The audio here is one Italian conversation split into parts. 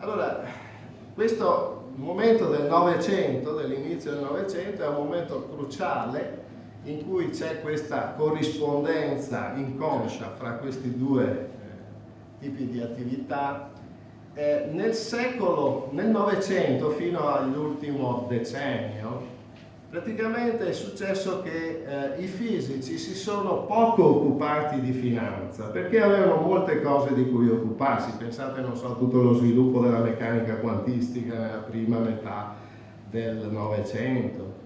Allora, questo momento del Novecento, dell'inizio del Novecento, è un momento cruciale in cui c'è questa corrispondenza inconscia fra questi due tipi di attività. Nel Novecento, fino all'ultimo decennio, praticamente è successo che i fisici si sono poco occupati di finanza, perché avevano molte cose di cui occuparsi. Pensate, non so, tutto lo sviluppo della meccanica quantistica nella prima metà del Novecento.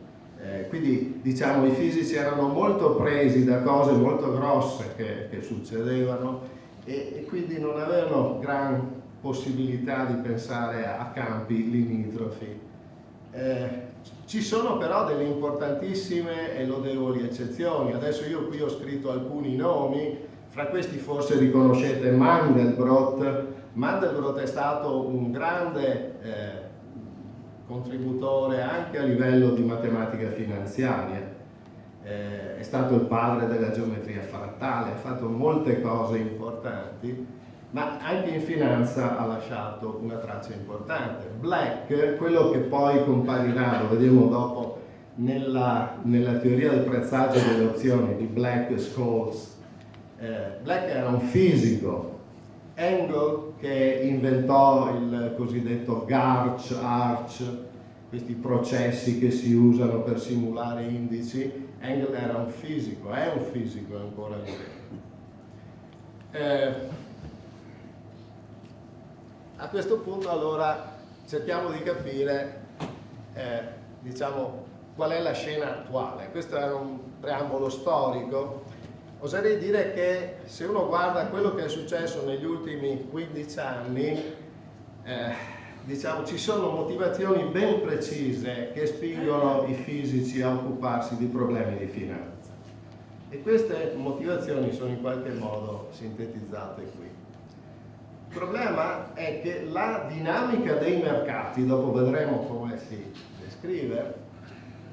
Quindi, diciamo, i fisici erano molto presi da cose molto grosse che succedevano e quindi non avevano gran possibilità di pensare a campi limitrofi. Ci sono però delle importantissime e lodevoli eccezioni. Adesso io qui ho scritto alcuni nomi, fra questi forse riconoscete Mandelbrot. Mandelbrot è stato un grande contributore anche a livello di matematica finanziaria, è stato il padre della geometria frattale, ha fatto molte cose importanti, ma anche in finanza ha lasciato una traccia importante. Black, quello che poi comparirà, lo vedremo dopo, nella teoria del prezzaggio delle opzioni di Black-Scholes. Black era un fisico. Engel, che inventò il cosiddetto Arch, questi processi che si usano per simulare indici, Engel era un fisico, è un fisico ancora vivente. A questo punto allora cerchiamo di capire diciamo, qual è la scena attuale. Questo era un preambolo storico. Oserei dire che se uno guarda quello che è successo negli ultimi 15 anni, diciamo, ci sono motivazioni ben precise che spingono i fisici a occuparsi di problemi di finanza. E queste motivazioni sono in qualche modo sintetizzate qui. Il problema è che la dinamica dei mercati, dopo vedremo come si descrive,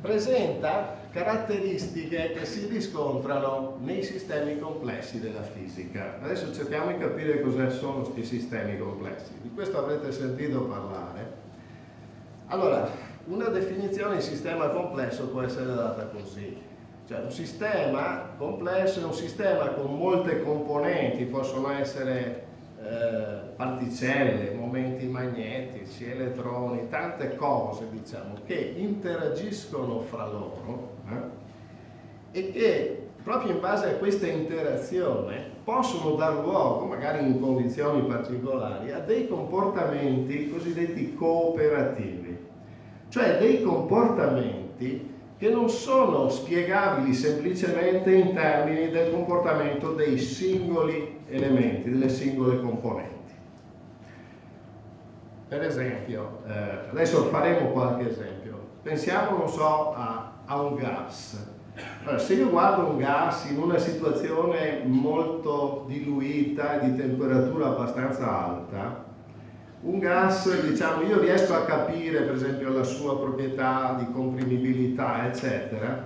presenta caratteristiche che si riscontrano nei sistemi complessi della fisica. Adesso cerchiamo di capire cosa sono questi sistemi complessi. Di questo avrete sentito parlare. Allora, una definizione di sistema complesso può essere data così. Cioè, un sistema complesso è un sistema con molte componenti, possono essere particelle, momenti magnetici, elettroni, tante cose, diciamo, che interagiscono fra loro e che proprio in base a questa interazione possono dar luogo, magari in condizioni particolari, a dei comportamenti cosiddetti cooperativi, cioè dei comportamenti che non sono spiegabili semplicemente in termini del comportamento dei singoli elementi, delle singole componenti. Per esempio, adesso faremo qualche esempio. Pensiamo, non so, a un gas. Allora, se io guardo un gas in una situazione molto diluita e di temperatura abbastanza alta, un gas, diciamo, io riesco a capire per esempio la sua proprietà di comprimibilità, eccetera,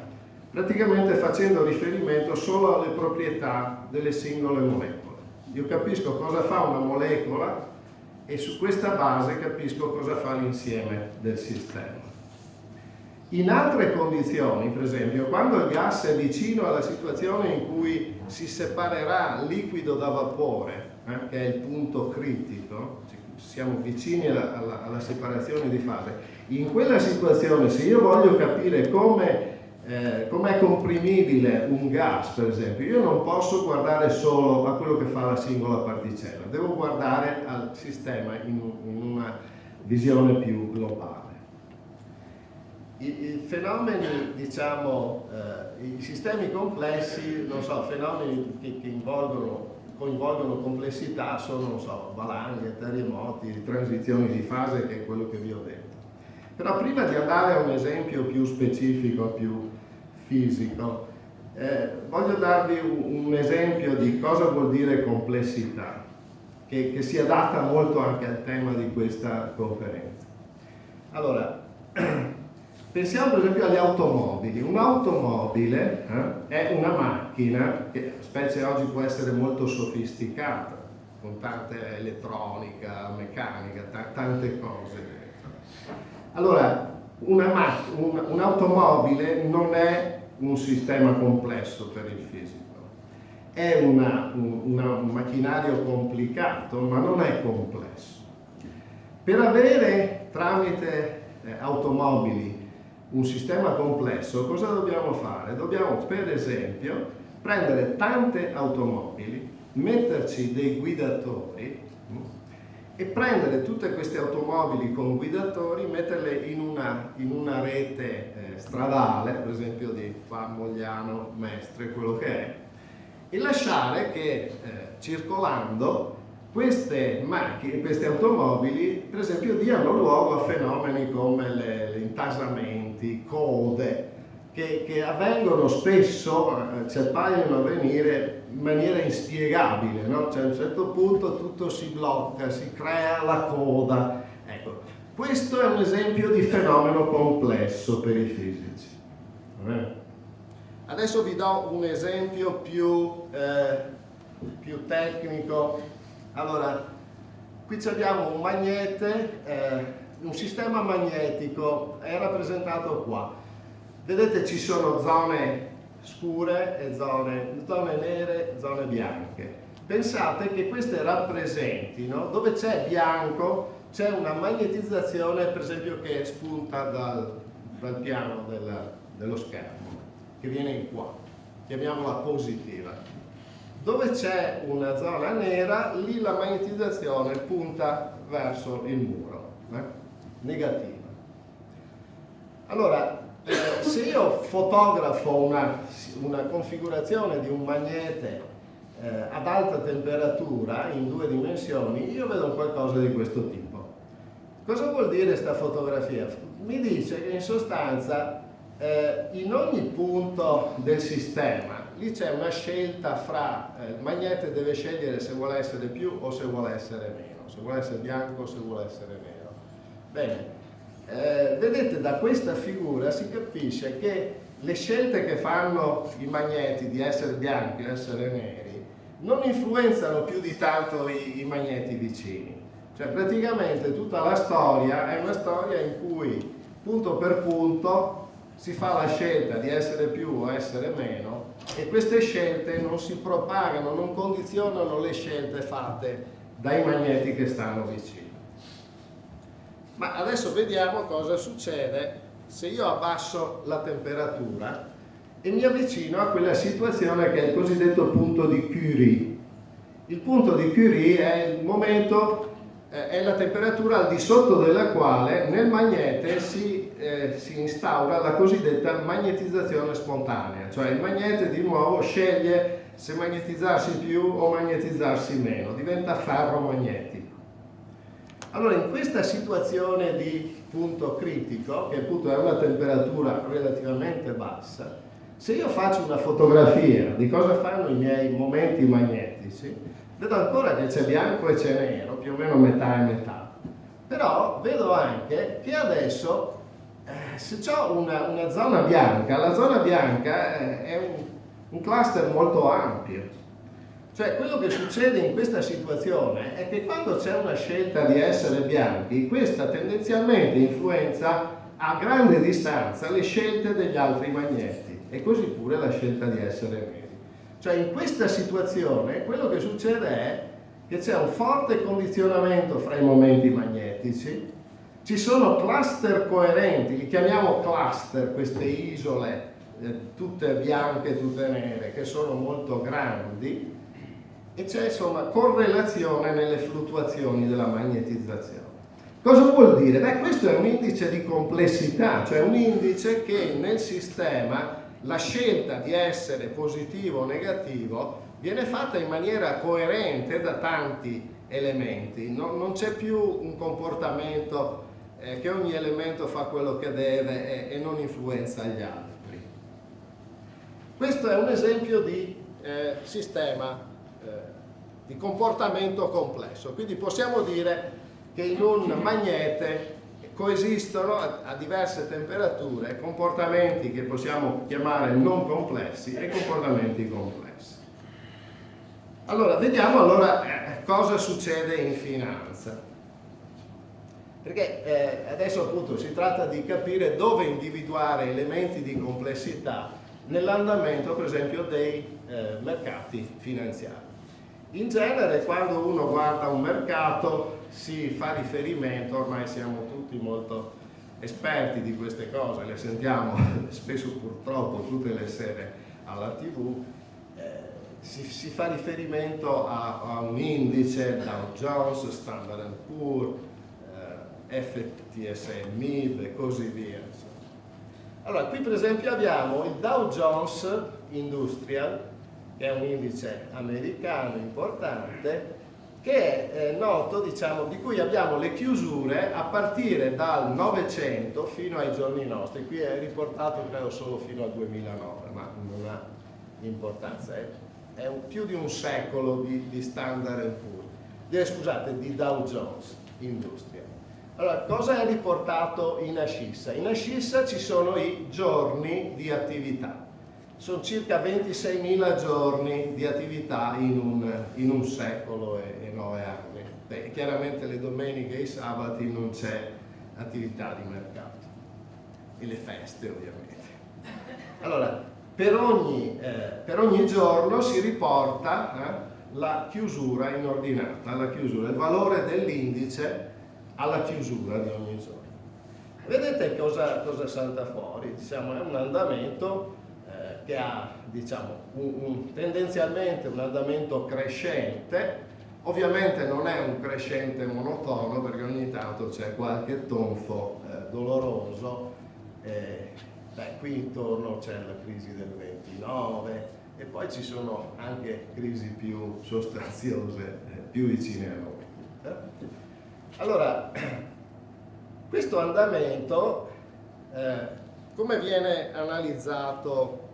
praticamente facendo riferimento solo alle proprietà delle singole molecole. Io capisco cosa fa una molecola e su questa base capisco cosa fa l'insieme del sistema. In altre condizioni, per esempio, quando il gas è vicino alla situazione in cui si separerà liquido da vapore, che è il punto critico, siamo vicini alla separazione di fase, in quella situazione, se io voglio capire come è comprimibile un gas, per esempio, io non posso guardare solo a quello che fa la singola particella, devo guardare al sistema in una visione più globale. I fenomeni, diciamo, i sistemi complessi, non so, fenomeni che coinvolgono complessità sono, non so, valanghe, terremoti, transizioni di fase, che è quello che vi ho detto. Però prima di andare a un esempio più specifico, più fisico, voglio darvi un esempio di cosa vuol dire complessità, che si adatta molto anche al tema di questa conferenza. Allora, pensiamo per esempio alle automobili. Un'automobile è una macchina che, specie oggi, può essere molto sofisticata, con tanta elettronica, meccanica, tante cose dentro. Allora, un'automobile non è un sistema complesso per il fisico, è un macchinario complicato, ma non è complesso. Per avere tramite automobili un sistema complesso, cosa dobbiamo fare? Dobbiamo, per esempio, prendere tante automobili, metterci dei guidatori e prendere tutte queste automobili con guidatori, metterle in una rete stradale, per esempio di qua Mogliano, Mestre, quello che è, e lasciare che circolando queste macchine, queste automobili, per esempio, diano luogo a fenomeni come gli intasamenti, code, che avvengono spesso, ci appaiono avvenire in maniera inspiegabile, no? Cioè a un certo punto tutto si blocca, si crea la coda. Ecco, questo è un esempio di fenomeno complesso per i fisici. Adesso vi do un esempio più tecnico. Allora, qui abbiamo un magnete, un sistema magnetico, è rappresentato qua. Vedete, ci sono zone scure e zone nere, zone bianche. Pensate che queste rappresentino, dove c'è bianco, c'è una magnetizzazione, per esempio, che spunta dal piano dello schermo, che viene in qua, chiamiamola positiva. Dove c'è una zona nera, lì la magnetizzazione punta verso il muro, negativa. Allora, se io fotografo una configurazione di un magnete ad alta temperatura in 2 dimensioni, io vedo qualcosa di questo tipo. Cosa vuol dire questa fotografia? Mi dice che in sostanza in ogni punto del sistema lì c'è una scelta fra il magnete deve scegliere se vuole essere più o se vuole essere meno, se vuole essere bianco o se vuole essere nero. Bene, vedete, da questa figura si capisce che le scelte che fanno i magneti di essere bianchi o essere neri non influenzano più di tanto i magneti vicini. Cioè praticamente tutta la storia è una storia in cui punto per punto si fa la scelta di essere più o essere meno e queste scelte non si propagano, non condizionano le scelte fatte dai magneti che stanno vicino. Ma adesso vediamo cosa succede se io abbasso la temperatura e mi avvicino a quella situazione che è il cosiddetto punto di Curie. Il punto di Curie è il momento, è la temperatura al di sotto della quale nel magnete si instaura la cosiddetta magnetizzazione spontanea, cioè il magnete di nuovo sceglie se magnetizzarsi più o magnetizzarsi meno, diventa ferromagnetico. Allora, in questa situazione di punto critico, che appunto è una temperatura relativamente bassa, se io faccio una fotografia di cosa fanno i miei momenti magnetici, vedo ancora che c'è bianco e c'è nero, più o meno metà e metà. Però vedo anche che adesso, se ho una zona bianca, la zona bianca è un cluster molto ampio. Cioè, quello che succede in questa situazione è che quando c'è una scelta di essere bianchi, questa tendenzialmente influenza a grande distanza le scelte degli altri magneti e così pure la scelta di essere neri. Cioè, in questa situazione quello che succede è che c'è un forte condizionamento fra i momenti magnetici, ci sono cluster coerenti, li chiamiamo cluster, queste isole tutte bianche, tutte nere, che sono molto grandi, e c'è insomma correlazione nelle fluttuazioni della magnetizzazione. Cosa vuol dire? Beh, questo è un indice di complessità, cioè un indice che nel sistema la scelta di essere positivo o negativo viene fatta in maniera coerente da tanti elementi, non c'è più un comportamento che ogni elemento fa quello che deve e non influenza gli altri. Questo è un esempio di sistema di comportamento complesso, quindi possiamo dire che in un magnete coesistono a diverse temperature comportamenti che possiamo chiamare non complessi e comportamenti complessi. Allora, vediamo allora cosa succede in finanza. Perché adesso appunto si tratta di capire dove individuare elementi di complessità nell'andamento, per esempio, dei mercati finanziari. In genere, quando uno guarda un mercato, si fa riferimento, ormai siamo tutti molto esperti di queste cose, le sentiamo spesso purtroppo tutte le sere alla TV, si fa riferimento a un indice, Dow Jones, Standard & Poor's, FTSE MIB e così via. Allora, qui per esempio abbiamo il Dow Jones Industrial, che è un indice americano importante, che è noto, diciamo, di cui abbiamo le chiusure a partire dal 900 fino ai giorni nostri. Qui è riportato credo solo fino al 2009, ma non ha importanza, è più di un secolo di Standard & Poor's, scusate, di Dow Jones Industrial. Allora, cosa è riportato in ascissa? In ascissa ci sono i giorni di attività. Sono circa 26.000 giorni di attività in un secolo e 9 anni. Beh, chiaramente le domeniche e i sabati non c'è attività di mercato. E le feste, ovviamente. Allora, per ogni giorno si riporta la chiusura in ordinata, il valore dell'indice alla chiusura di ogni giorno. Vedete cosa salta fuori? Diciamo, è un andamento che ha, diciamo, tendenzialmente un andamento crescente. Ovviamente non è un crescente monotono, perché ogni tanto c'è qualche tonfo doloroso. Qui intorno c'è la crisi del 29 e poi ci sono anche crisi più sostanziose, più vicine a noi. Allora, questo andamento come viene analizzato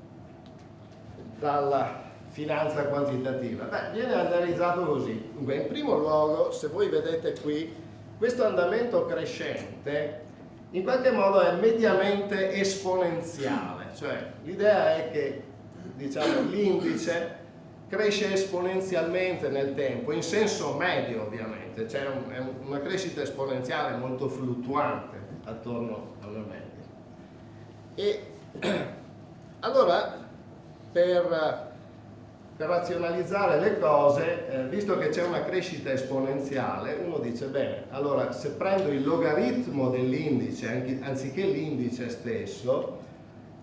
dalla finanza quantitativa? Beh, viene analizzato così. Dunque, in primo luogo, se voi vedete qui, questo andamento crescente in qualche modo è mediamente esponenziale, cioè l'idea è che, diciamo, l'indice cresce esponenzialmente nel tempo, in senso medio ovviamente, c'è una crescita esponenziale molto fluttuante attorno alla media. E allora, per razionalizzare le cose, visto che c'è una crescita esponenziale, uno dice, bene, allora se prendo il logaritmo dell'indice anziché l'indice stesso,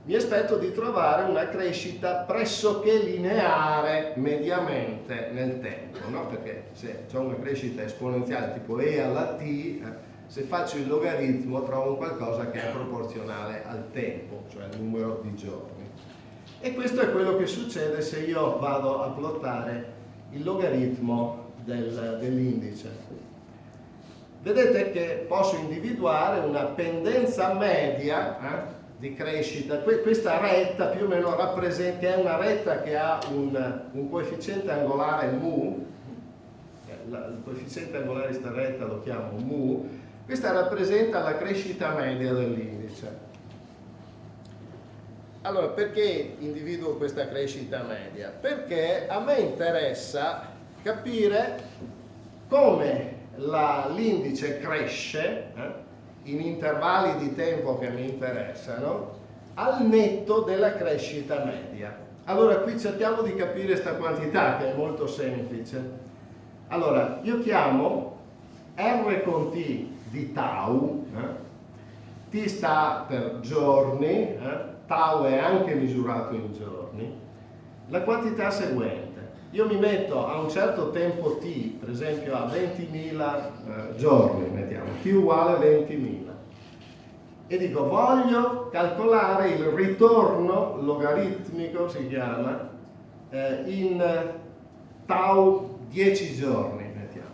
mi aspetto di trovare una crescita pressoché lineare mediamente nel tempo, no? Perché se c'è una crescita esponenziale tipo e alla t, se faccio il logaritmo trovo qualcosa che è proporzionale al tempo, cioè al numero di giorni. E questo è quello che succede se io vado a plottare il logaritmo dell'indice. Vedete che posso individuare una pendenza media di crescita. Questa retta più o meno rappresenta, che è una retta che ha un coefficiente angolare mu, il coefficiente angolare di questa retta lo chiamo mu, questa rappresenta la crescita media dell'indice. Allora, perché individuo questa crescita media? Perché a me interessa capire come l'indice cresce in intervalli di tempo che mi interessano al netto della crescita media. Allora, qui cerchiamo di capire questa quantità che è molto semplice. Allora, io chiamo R con T di tau, T sta per giorni, tau è anche misurato in giorni, la quantità seguente. Io mi metto a un certo tempo t, per esempio a 20.000 giorni, mettiamo, t uguale 20.000, e dico voglio calcolare il ritorno logaritmico, si chiama, in tau 10 giorni, mettiamo.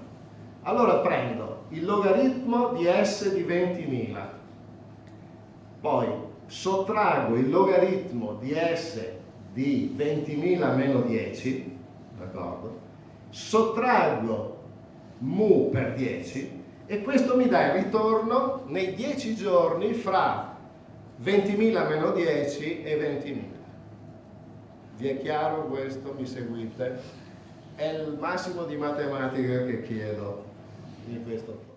Allora prendo il logaritmo di s di 20.000, poi sottraggo il logaritmo di s di 20.000 meno 10, d'accordo? Sottraggo mu per 10 e questo mi dà il ritorno nei 10 giorni fra 20.000 meno 10 e 20.000. Vi è chiaro questo? Mi seguite? è il massimo di matematica che chiedo in questo